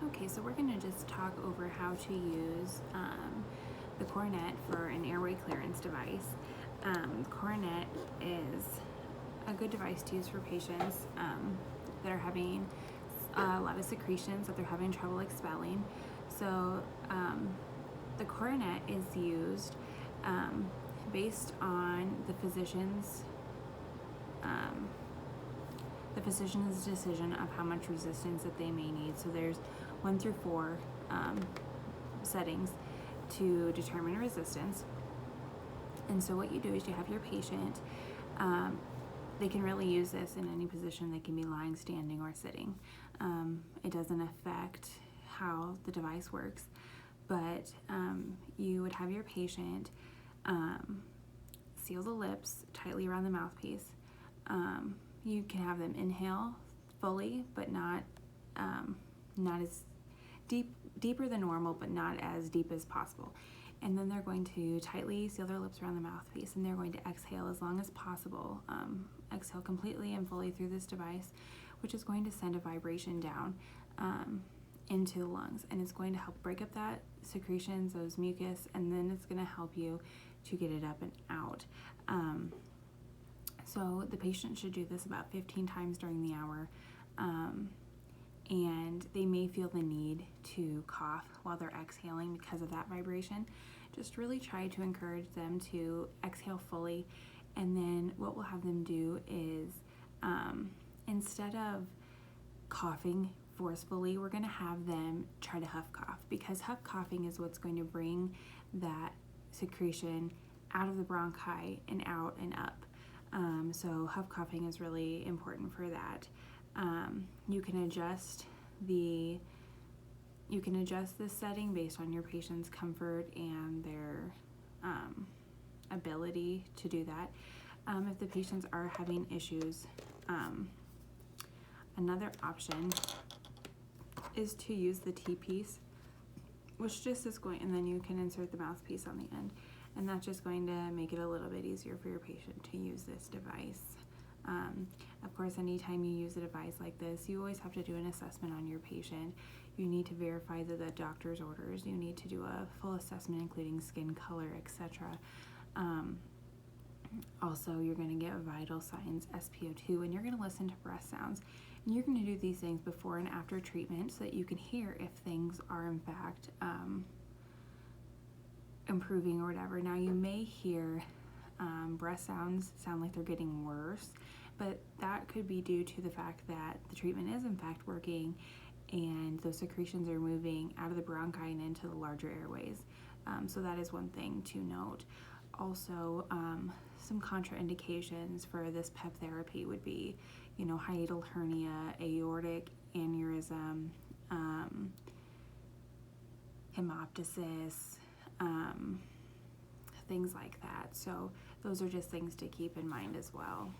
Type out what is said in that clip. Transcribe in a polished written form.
Okay, so we're going to just talk over how to use the Coronet for an airway clearance device. Coronet is a good device to use for patients that are having a lot of secretions that they're having trouble expelling. So the Coronet is used based on the physician's decision of how much resistance that they may need. So there's 1 through 4 settings to determine resistance. And so what you do is you have your patient, they can really use this in any position. They can be lying, standing, or sitting. It doesn't affect how the device works, but you would have your patient seal the lips tightly around the mouthpiece. You can have them inhale fully, but not as deeper than normal, but not as deep as possible. And then they're going to tightly seal their lips around the mouthpiece, and they're going to exhale as long as possible. Exhale completely and fully through this device, which is going to send a vibration down into the lungs, and it's going to help break up that secretions, those mucus, and then it's going to help you to get it up and out. So the patient should do this about 15 times during the hour, and they may feel the need to cough while they're exhaling because of that vibration. Just really try to encourage them to exhale fully, and then what we'll have them do is instead of coughing forcefully, we're going to have them try to huff cough, because huff coughing is what's going to bring that secretion out of the bronchi and out and up. So huff coughing is really important for that. You can adjust this setting based on your patient's comfort and their ability to do that. If the patients are having issues, another option is to use the T-piece, which just is going, and then you can insert the mouthpiece on the end, and that's just going to make it a little bit easier for your patient to use this device. Of course, anytime you use a device like this, you always have to do an assessment on your patient. You need to verify that the doctor's orders. You need to do a full assessment, including skin color, etc. Also, you're going to get vital signs, SpO2, and you're going to listen to breath sounds. And you're going to do these things before and after treatment so that you can hear if things are in fact improving or whatever. Now, you may hear breath sounds sound like they're getting worse, but that could be due to the fact that the treatment is in fact working and those secretions are moving out of the bronchi and into the larger airways. So that is one thing to note. Also, some contraindications for this PEP therapy would be, hiatal hernia, aortic aneurysm, hemoptysis, things like that. So those are just things to keep in mind as well.